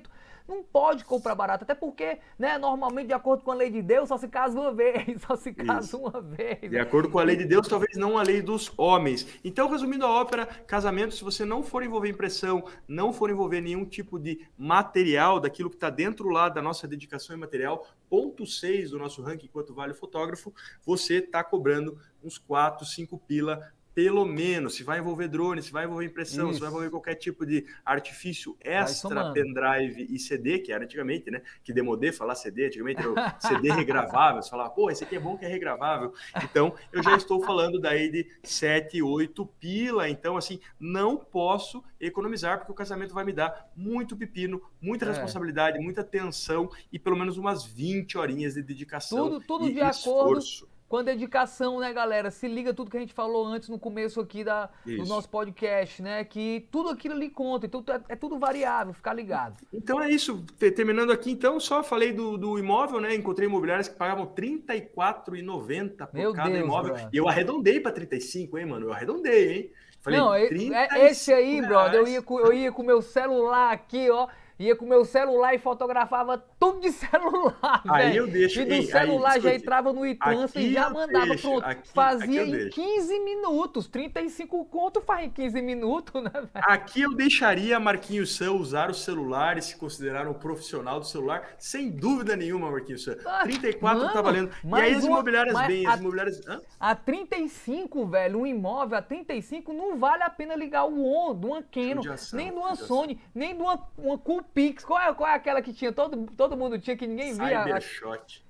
[SPEAKER 2] não pode comprar barato, até porque, né, normalmente, de acordo com a lei de Deus, só se casa uma vez, só se casa uma vez.
[SPEAKER 1] De acordo com a lei de Deus, talvez não a lei dos homens. Então, resumindo a ópera, casamento, se você não for envolver impressão, não for envolver nenhum tipo de material daquilo que está dentro lá da nossa dedicação em material, ponto 6 do nosso ranking Quanto Vale o Fotógrafo, você está cobrando uns 4, 5 pila pelo menos. Se vai envolver drone, se vai envolver impressão, se vai envolver qualquer tipo de artifício extra, pendrive e CD, que era antigamente, né? Que demodê falar CD, antigamente era o CD regravável. Você falava, pô, esse aqui é bom que é regravável. Então, eu já estou falando daí de 7, 8 pila. Então, assim, não posso economizar, porque o casamento vai me dar muito pepino, muita responsabilidade, muita tensão e pelo menos umas 20 horinhas de dedicação
[SPEAKER 2] tudo
[SPEAKER 1] e
[SPEAKER 2] de
[SPEAKER 1] esforço.
[SPEAKER 2] Acordo com a dedicação, né, galera? Se liga tudo que a gente falou antes no começo aqui do nosso podcast, né? Que tudo aquilo ali conta, então é tudo variável, ficar ligado.
[SPEAKER 1] Então é isso, terminando aqui, então, só falei do imóvel, né? Encontrei imobiliárias que pagavam R$34,90 por cada imóvel. Bro. E eu arredondei para 35, hein, mano? Eu arredondei, hein?
[SPEAKER 2] Falei, não, esse aí, brother, eu ia com o meu celular aqui, ó. Ia com o meu celular e fotografava tudo de celular, velho.
[SPEAKER 1] Aí eu deixo.
[SPEAKER 2] E do celular já entrava no Itança e já mandava, pronto. Fazia em 15 minutos. 35 conto faz em 15 minutos, né, velho?
[SPEAKER 1] Aqui eu deixaria Marquinhos Sam usar o celular e se considerar um profissional do celular, sem dúvida nenhuma, Marquinhos Sam. 34 tá valendo. E aí as imobiliárias bem, as imobiliárias...
[SPEAKER 2] A 35, velho, um imóvel a 35 não vale a pena ligar o ON de uma Canon, nem de uma Sony, nem de uma Coolpix. Qual é aquela que tinha? Todo mundo tinha, que ninguém via.
[SPEAKER 1] Cybershot.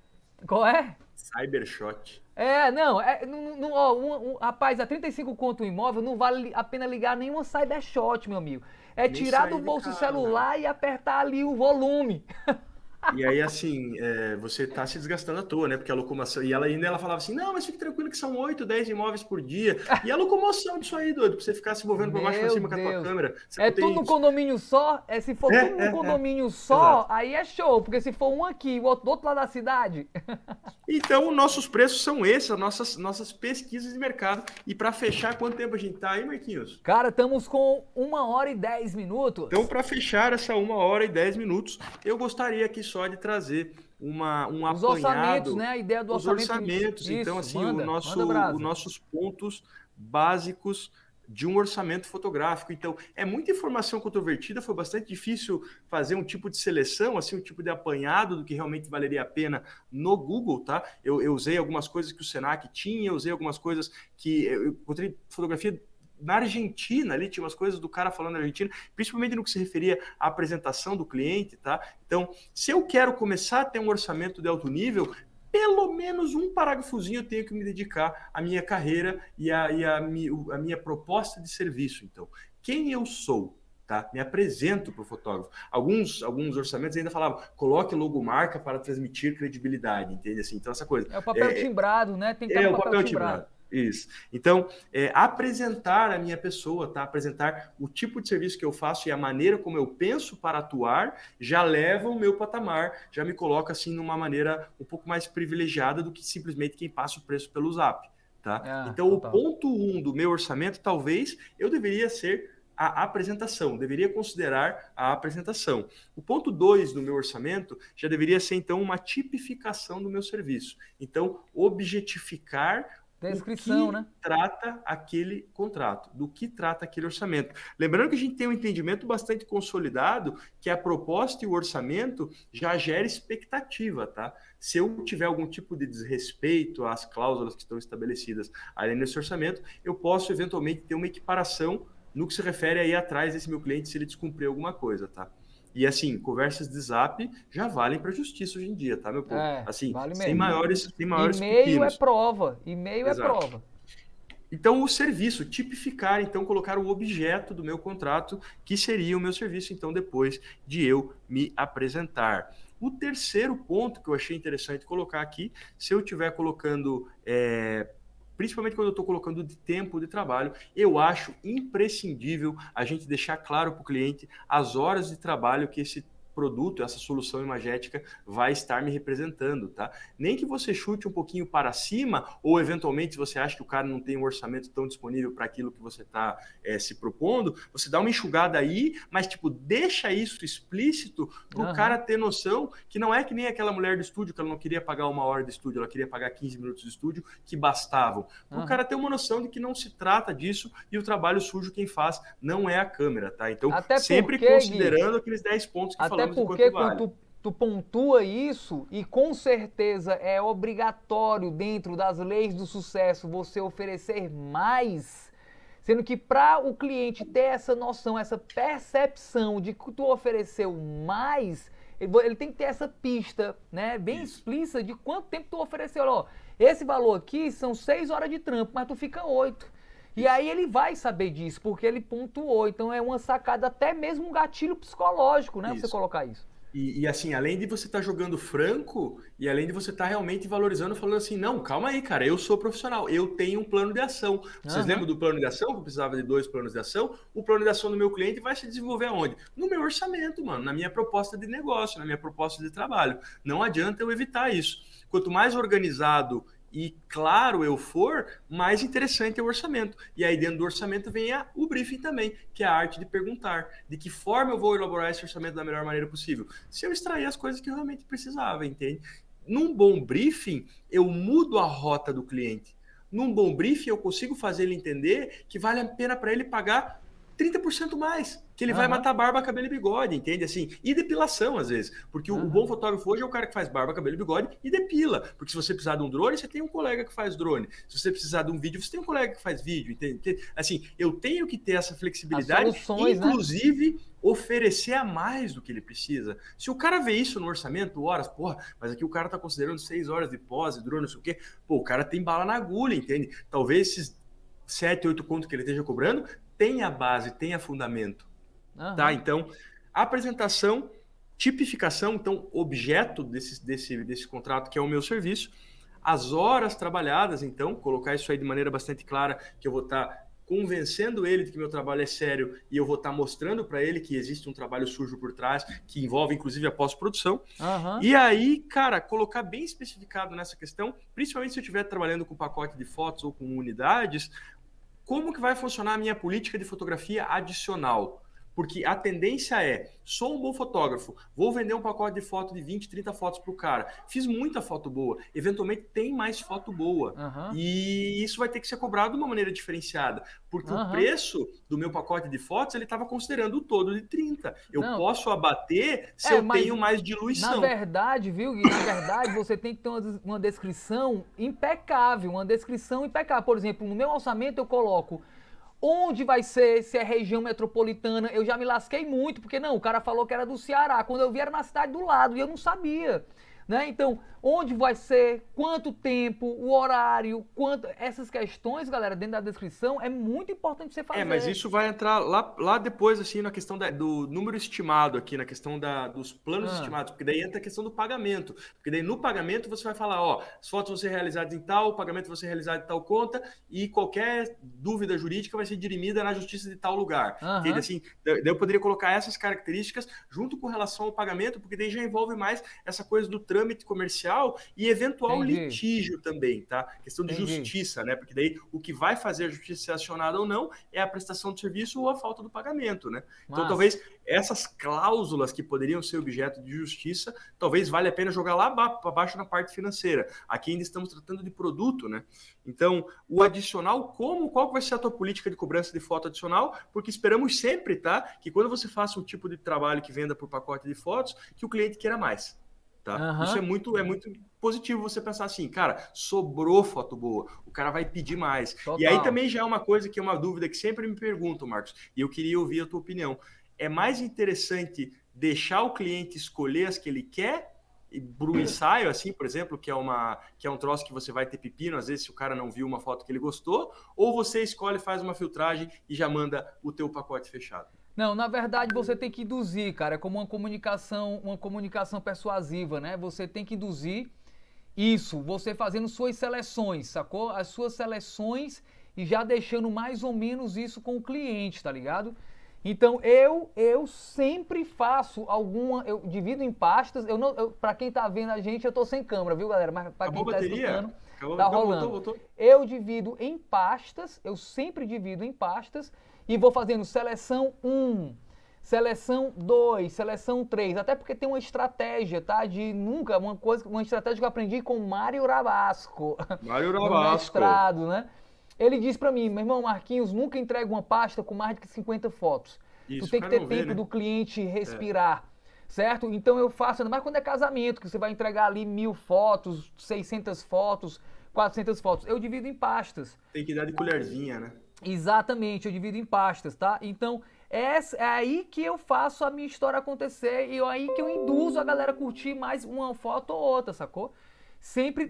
[SPEAKER 2] Qual é?
[SPEAKER 1] Cybershot.
[SPEAKER 2] Rapaz, a 35 conto um imóvel não vale a pena ligar nenhuma Cybershot, meu amigo. É tirar do bolso o celular e apertar ali o volume.
[SPEAKER 1] E aí, assim, você tá se desgastando à toa, né? Porque a locomoção... E ela ainda falava assim, não, mas fique tranquilo que são 8, 10 imóveis por dia. E a locomoção disso aí, doido, pra você ficar se movendo pra baixo e pra cima com a tua câmera.
[SPEAKER 2] É tudo no condomínio só? Se for tudo no condomínio só, aí é show. Porque se for um aqui, o outro do outro lado da cidade...
[SPEAKER 1] Então, nossos preços são esses, as nossas pesquisas de mercado. E para fechar, quanto tempo a gente tá aí, Marquinhos?
[SPEAKER 2] Cara, estamos com 1 hora e 10 minutos.
[SPEAKER 1] Então, para fechar essa 1 hora e 10 minutos, eu gostaria aqui só de trazer um
[SPEAKER 2] os
[SPEAKER 1] apanhado...
[SPEAKER 2] orçamentos, né? A ideia do orçamento.
[SPEAKER 1] Os orçamentos.
[SPEAKER 2] Isso,
[SPEAKER 1] então, assim, os nossos pontos básicos de um orçamento fotográfico. Então, é muita informação controvertida, foi bastante difícil fazer um tipo de seleção, assim, um tipo de apanhado do que realmente valeria a pena no Google, tá? Eu usei algumas coisas que o Senac tinha, eu usei algumas coisas que... Eu encontrei fotografia na Argentina, ali tinha umas coisas do cara falando na Argentina, principalmente no que se referia à apresentação do cliente, tá? Então, se eu quero começar a ter um orçamento de alto nível, pelo menos um parágrafozinho eu tenho que me dedicar à minha carreira e à minha proposta de serviço. Então, quem eu sou? Tá? Me apresento para o fotógrafo. Alguns orçamentos ainda falavam, coloque logomarca para transmitir credibilidade, entende? Assim, então, essa coisa.
[SPEAKER 2] É o papel timbrado, né? Tem que estar
[SPEAKER 1] É
[SPEAKER 2] no
[SPEAKER 1] o papel timbrado. Isso. Então, apresentar a minha pessoa, tá? Apresentar o tipo de serviço que eu faço e a maneira como eu penso para atuar já leva o meu patamar, já me coloca assim numa maneira um pouco mais privilegiada do que simplesmente quem passa o preço pelo Zap, tá? Então,
[SPEAKER 2] total.
[SPEAKER 1] o ponto 1 do meu orçamento, talvez eu deveria ser a apresentação, deveria considerar a apresentação. O ponto 2 do meu orçamento já deveria ser, então, uma tipificação do meu serviço. Então, objetificar
[SPEAKER 2] descrição,
[SPEAKER 1] o que
[SPEAKER 2] né?
[SPEAKER 1] trata aquele contrato, do que trata aquele orçamento. Lembrando que a gente tem um entendimento bastante consolidado que a proposta e o orçamento já gera expectativa, tá? Se eu tiver algum tipo de desrespeito às cláusulas que estão estabelecidas ali nesse orçamento, eu posso eventualmente ter uma equiparação no que se refere aí atrás desse meu cliente se ele descumprir alguma coisa, tá? E assim, conversas de Zap já valem para a justiça hoje em dia, tá, meu povo? Assim,
[SPEAKER 2] vale
[SPEAKER 1] sem
[SPEAKER 2] mesmo.
[SPEAKER 1] maiores
[SPEAKER 2] E-mail é
[SPEAKER 1] pepinos.
[SPEAKER 2] prova. E-mail é prova.
[SPEAKER 1] Então, o serviço, tipificar, então, colocar o objeto do meu contrato, que seria o meu serviço, então, depois de eu me apresentar. O terceiro ponto que eu achei interessante colocar aqui, se eu estiver colocando principalmente quando eu estou colocando de tempo de trabalho, eu acho imprescindível a gente deixar claro para o cliente as horas de trabalho que esse produto, essa solução imagética vai estar me representando, tá? Nem que você chute um pouquinho para cima, ou eventualmente se você acha que o cara não tem um orçamento tão disponível para aquilo que você está se propondo, você dá uma enxugada aí, mas tipo, deixa isso explícito para o cara ter noção que não é que nem aquela mulher do estúdio, que ela não queria pagar 1 hora de estúdio, ela queria pagar 15 minutos de estúdio, que bastavam. Para o cara ter uma noção de que não se trata disso e o trabalho sujo quem faz não é a câmera, tá? Então,
[SPEAKER 2] Até
[SPEAKER 1] sempre
[SPEAKER 2] porque,
[SPEAKER 1] considerando
[SPEAKER 2] Gui,
[SPEAKER 1] aqueles 10 pontos que
[SPEAKER 2] até
[SPEAKER 1] falamos
[SPEAKER 2] porque
[SPEAKER 1] enquanto vale.
[SPEAKER 2] quando tu pontua isso, e com certeza é obrigatório dentro das leis do sucesso você oferecer mais, sendo que para o cliente ter essa noção, essa percepção de que tu ofereceu mais, ele tem que ter essa pista, né, bem explícita de quanto tempo tu ofereceu. Ó, esse valor aqui são 6 horas de trampo, mas tu fica 8. E aí ele vai saber disso, porque ele pontuou. Então é uma sacada, até mesmo um gatilho psicológico, né? Você colocar isso.
[SPEAKER 1] E assim, além de você estar jogando franco, e além de você estar realmente valorizando, falando assim, não, calma aí, cara, eu sou profissional, eu tenho um plano de ação. Vocês lembram do plano de ação, que eu precisava de 2 planos de ação? O plano de ação do meu cliente vai se desenvolver aonde? No meu orçamento, mano, na minha proposta de negócio, na minha proposta de trabalho. Não adianta eu evitar isso. Quanto mais organizado e claro eu for, mais interessante é o orçamento. E aí dentro do orçamento vem o briefing também, que é a arte de perguntar. De que forma eu vou elaborar esse orçamento da melhor maneira possível? Se eu extrair as coisas que eu realmente precisava, entende? Num bom briefing, eu mudo a rota do cliente. Num bom briefing, eu consigo fazer ele entender que vale a pena para ele pagar 30% mais, que ele vai matar barba, cabelo e bigode, entende? Assim, e depilação, às vezes. Porque o bom fotógrafo hoje é o cara que faz barba, cabelo e bigode e depila. Porque se você precisar de um drone, você tem um colega que faz drone. Se você precisar de um vídeo, você tem um colega que faz vídeo, entende? Porque, assim, eu tenho que ter essa flexibilidade, inclusive oferecer a mais do que ele precisa. Se o cara vê isso no orçamento, horas, porra, mas aqui o cara tá considerando 6 horas de pós, drone, não sei o quê, pô, o cara tem bala na agulha, entende? Talvez esses 7, 8 contos que ele esteja cobrando tenha base, tenha fundamento. Tá? Então, apresentação, tipificação, então, objeto desse contrato, que é o meu serviço, as horas trabalhadas, então, colocar isso aí de maneira bastante clara, que eu vou estar convencendo ele de que meu trabalho é sério e eu vou estar mostrando para ele que existe um trabalho sujo por trás, que envolve, inclusive, a pós-produção. E aí, cara, colocar bem especificado nessa questão, principalmente se eu estiver trabalhando com pacote de fotos ou com unidades, como que vai funcionar a minha política de fotografia adicional? Porque a tendência é, sou um bom fotógrafo, vou vender um pacote de foto de 20, 30 fotos para o cara. Fiz muita foto boa, eventualmente tem mais foto boa. E isso vai ter que ser cobrado de uma maneira diferenciada. Porque o preço do meu pacote de fotos, ele estava considerando o todo de 30. Eu posso abater se eu tenho mais diluição.
[SPEAKER 2] Na verdade, viu, Gui? Na verdade, você tem que ter uma descrição impecável. Uma descrição impecável. Por exemplo, no meu orçamento eu coloco Onde vai ser, se é região metropolitana, eu já me lasquei muito, porque não, o cara falou que era do Ceará, quando eu vi era na cidade do lado, e eu não sabia, né? Então, onde vai ser, quanto tempo, o horário, essas questões, galera, dentro da descrição, é muito importante você fazer.
[SPEAKER 1] Mas isso vai entrar lá depois, assim, na questão do número estimado aqui, na questão dos planos estimados, porque daí entra a questão do pagamento. Porque daí no pagamento você vai falar, ó, as fotos vão ser realizadas em tal, o pagamento vai ser realizado em tal conta, e qualquer dúvida jurídica vai ser dirimida na justiça de tal lugar. Entende? Assim, daí eu poderia colocar essas características junto com relação ao pagamento, porque daí já envolve mais essa coisa do trâmite comercial e eventual litígio também, tá? Questão de justiça, né? Porque daí o que vai fazer a justiça ser acionada ou não é a prestação de serviço ou a falta do pagamento, né? Então, talvez essas cláusulas que poderiam ser objeto de justiça, talvez valha a pena jogar lá para baixo na parte financeira. Aqui ainda estamos tratando de produto, né? Então, o adicional, qual vai ser a tua política de cobrança de foto adicional? Porque esperamos sempre, tá? Que quando você faça um tipo de trabalho que venda por pacote de fotos, que o cliente queira mais. Tá? Isso é muito positivo você pensar assim, cara, sobrou foto boa, o cara vai pedir mais. Total. E aí também já é uma coisa que é uma dúvida que sempre me perguntam, Marcos, e eu queria ouvir a tua opinião. É mais interessante deixar o cliente escolher as que ele quer para o ensaio, assim, por exemplo, que é um troço que você vai ter pepino, às vezes se o cara não viu uma foto que ele gostou, ou você escolhe, faz uma filtragem e já manda o teu pacote fechado?
[SPEAKER 2] Não, na verdade você tem que induzir, cara, é como uma comunicação persuasiva, né? Você tem que induzir isso, você fazendo suas seleções, sacou? As suas seleções e já deixando mais ou menos isso com o cliente, tá ligado? Então eu sempre faço eu divido em pastas, pra quem tá vendo a gente, eu tô sem câmera, viu, galera? Mas pra quem tá escutando, tá rolando. Voltou. Eu divido em pastas, eu sempre divido em pastas, e vou fazendo seleção 1, seleção 2, seleção 3, até porque tem uma estratégia, tá? Uma estratégia que eu aprendi com Mário Rabasco.
[SPEAKER 1] Mário Rabasco.
[SPEAKER 2] No mestrado, né? Ele disse pra mim, meu irmão Marquinhos, nunca entrega uma pasta com mais de 50 fotos. Tu tem que ter tempo do cliente respirar, certo? Então eu faço, ainda mais quando é casamento, que você vai entregar ali 1000 fotos, 600 fotos, 400 fotos. Eu divido em pastas.
[SPEAKER 1] Tem que dar de colherzinha, né?
[SPEAKER 2] Exatamente, eu divido em pastas, tá? Então, é aí que eu faço a minha história acontecer e é aí que eu induzo a galera a curtir mais uma foto ou outra, sacou? Sempre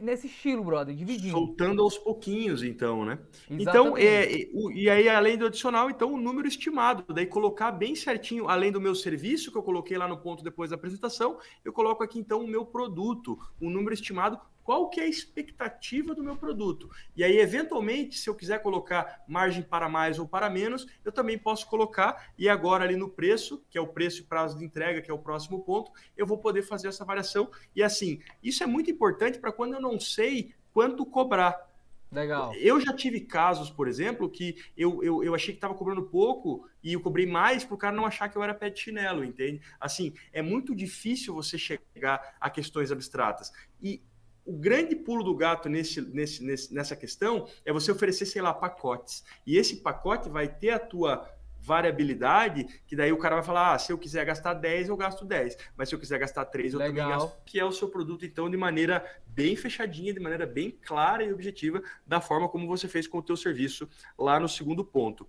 [SPEAKER 2] nesse estilo, brother, dividindo.
[SPEAKER 1] Soltando aos pouquinhos, então, né?
[SPEAKER 2] Exatamente.
[SPEAKER 1] Então, e aí, além do adicional, então, o número estimado. Daí, colocar bem certinho, além do meu serviço, que eu coloquei lá no ponto depois da apresentação, eu coloco aqui, então, o meu produto, o número estimado, qual que é a expectativa do meu produto. E aí, eventualmente, se eu quiser colocar margem para mais ou para menos, eu também posso colocar, e agora ali no preço, que é o preço e prazo de entrega, que é o próximo ponto, eu vou poder fazer essa variação. E assim, isso é muito importante para quando eu não sei quanto cobrar.
[SPEAKER 2] Legal.
[SPEAKER 1] Eu já tive casos, por exemplo, que eu achei que estava cobrando pouco e eu cobrei mais para o cara não achar que eu era pé de chinelo, entende? Assim, é muito difícil você chegar a questões abstratas. E o grande pulo do gato nessa questão é você oferecer, sei lá, pacotes. E esse pacote vai ter a tua variabilidade, que daí o cara vai falar, se eu quiser gastar 10, eu gasto 10. Mas se eu quiser gastar 3, eu também gasto. Que é o seu produto, então, de maneira bem fechadinha, de maneira bem clara e objetiva, da forma como você fez com o teu serviço lá no segundo ponto.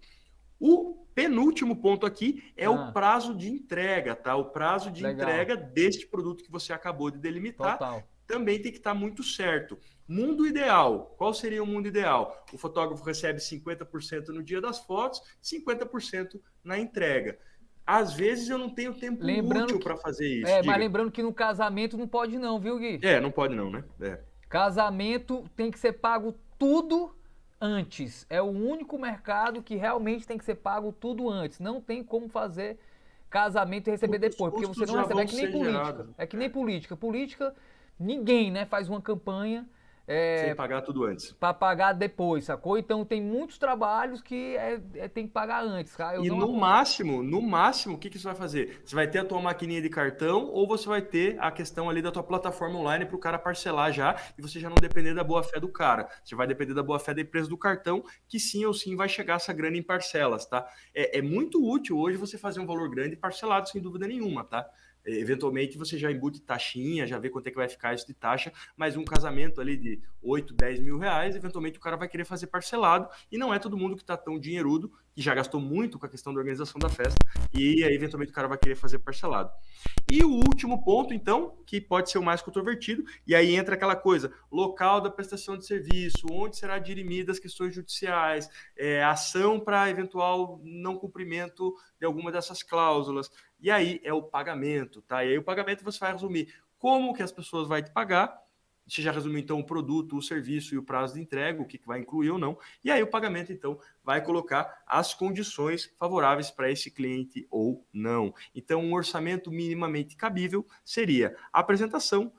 [SPEAKER 1] O penúltimo ponto aqui é o prazo de entrega, tá? O prazo de entrega deste produto que você acabou de delimitar.
[SPEAKER 2] Total.
[SPEAKER 1] Também tem que estar muito certo. Mundo ideal. Qual seria o mundo ideal? O fotógrafo recebe 50% no dia das fotos, 50% na entrega. Às vezes eu não tenho tempo útil para fazer isso.
[SPEAKER 2] Mas lembrando que no casamento não pode não, viu, Gui?
[SPEAKER 1] Não pode não, né?
[SPEAKER 2] Casamento tem que ser pago tudo antes. É o único mercado que realmente tem que ser pago tudo antes. Não tem como fazer casamento e receber depois, porque você não recebe. É que nem política. É que nem política. Política, ninguém, né, faz uma campanha
[SPEAKER 1] sem pagar tudo antes.
[SPEAKER 2] Para pagar depois, sacou? Então tem muitos trabalhos que tem que pagar antes, cara.
[SPEAKER 1] E no máximo, o que você vai fazer? Você vai ter a tua maquininha de cartão ou você vai ter a questão ali da tua plataforma online para o cara parcelar já e você já não depender da boa-fé do cara. Você vai depender da boa-fé da empresa do cartão, que sim ou sim vai chegar essa grana em parcelas, tá? É muito útil hoje você fazer um valor grande parcelado, sem dúvida nenhuma, tá? Eventualmente você já embute taxinha, já vê quanto é que vai ficar isso de taxa, mas um casamento ali de 8, 10 mil reais, eventualmente o cara vai querer fazer parcelado, e não é todo mundo que está tão dinheirudo, que já gastou muito com a questão da organização da festa, e aí eventualmente o cara vai querer fazer parcelado. E o último ponto, então, que pode ser o mais controvertido, e aí entra aquela coisa, local da prestação de serviço, onde será dirimidas as questões judiciais, ação para eventual não cumprimento de alguma dessas cláusulas. E aí é o pagamento, tá? E aí o pagamento você vai resumir como que as pessoas vão te pagar. Você já resumiu, então, o produto, o serviço e o prazo de entrega, o que vai incluir ou não. E aí o pagamento, então, vai colocar as condições favoráveis para esse cliente ou não. Então, um orçamento minimamente cabível seria a apresentação,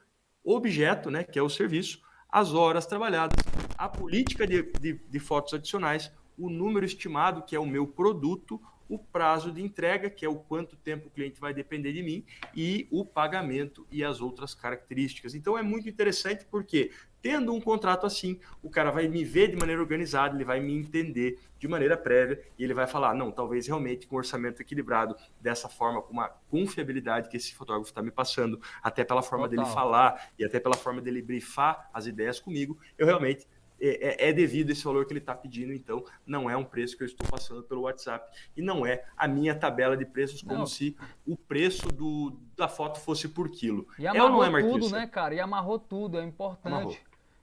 [SPEAKER 1] o objeto, né, que é o serviço, as horas trabalhadas, a política de fotos adicionais, o número estimado, que é o meu produto, o prazo de entrega, que é o quanto tempo o cliente vai depender de mim, e o pagamento e as outras características. Então é muito interessante porque, tendo um contrato assim, o cara vai me ver de maneira organizada, ele vai me entender de maneira prévia e ele vai falar, não, talvez realmente com um orçamento equilibrado, dessa forma, com uma confiabilidade que esse fotógrafo está me passando, até pela forma dele falar e até pela forma dele brifar as ideias comigo, eu realmente devido a esse valor que ele está pedindo, então não é um preço que eu estou passando pelo WhatsApp e não é a minha tabela de preços como se o preço da foto fosse por quilo.
[SPEAKER 2] E amarrou tudo, né, cara? E amarrou tudo, é importante. Amarrou.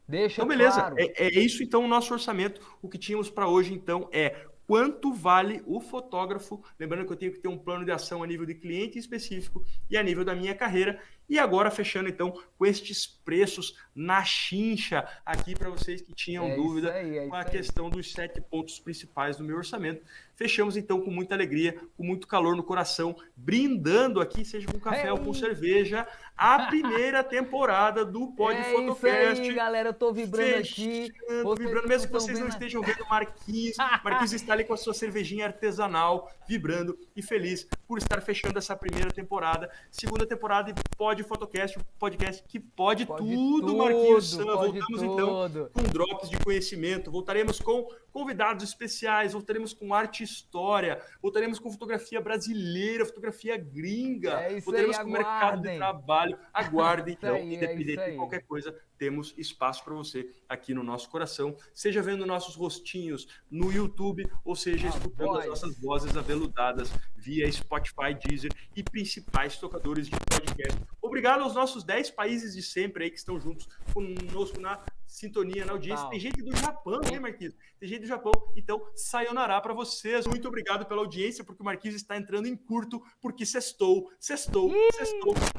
[SPEAKER 2] Deixa
[SPEAKER 1] então, beleza,
[SPEAKER 2] claro.
[SPEAKER 1] É isso então o nosso orçamento. O que tínhamos para hoje, então, é quanto vale o fotógrafo. Lembrando que eu tenho que ter um plano de ação a nível de cliente específico e a nível da minha carreira. E agora, fechando então com estes preços na chincha aqui para vocês que tinham dúvida com a questão dos 7 pontos principais do meu orçamento. Fechamos então com muita alegria, com muito calor no coração, brindando aqui, seja com café ou com cerveja, a primeira temporada do Pod Fotocast.
[SPEAKER 2] É isso aí, galera, eu tô vibrando aqui.
[SPEAKER 1] Vibrando, mesmo que vocês não estejam vendo o Marquinhos. Marquinhos está ali com a sua cervejinha artesanal, vibrando e feliz por estar fechando essa primeira temporada. Segunda temporada de Pod Fotocast, um podcast que pode tudo, Marquinhos Sam. Voltamos então com drops de conhecimento, voltaremos com convidados especiais, voltaremos com arte e história, voltaremos com fotografia brasileira, fotografia gringa, voltaremos com mercado de trabalho. Aguardem, então, independente de qualquer coisa, temos espaço para você aqui no nosso coração, seja vendo nossos rostinhos no YouTube, ou seja, escutando as nossas vozes aveludadas via Spotify, Deezer e principais tocadores de podcast. Obrigado aos nossos 10 países de sempre aí que estão juntos conosco na sintonia, na audiência. Tem gente do Japão, hein, Marquinhos? Tem gente do Japão. Então, sayonara para vocês. Muito obrigado pela audiência, porque o Marquinhos está entrando em curto, porque sextou.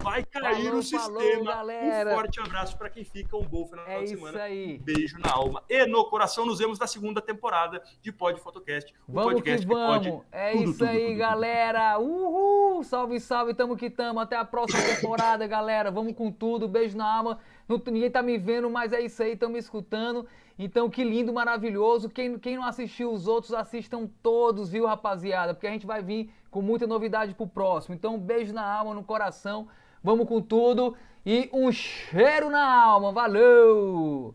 [SPEAKER 1] Vai cair o sistema.
[SPEAKER 2] Galera.
[SPEAKER 1] Um forte abraço para quem fica, um bom final de semana.
[SPEAKER 2] Aí.
[SPEAKER 1] Um beijo na alma e no coração. Nos vemos na segunda temporada de Pod Fotocast.
[SPEAKER 2] Vamos podcast que vamos. Que pode isso aí, tudo, galera. Uhul! Salve, salve. Tamo que tamo. Até a próxima temporada, galera. Vamos com tudo. Beijo na alma. Ninguém tá me vendo, mas é isso aí. Estão me escutando. Então, que lindo, maravilhoso. Quem não assistiu os outros, assistam todos, viu, rapaziada? Porque a gente vai vir com muita novidade pro próximo. Então, um beijo na alma, no coração. Vamos com tudo. E um cheiro na alma. Valeu!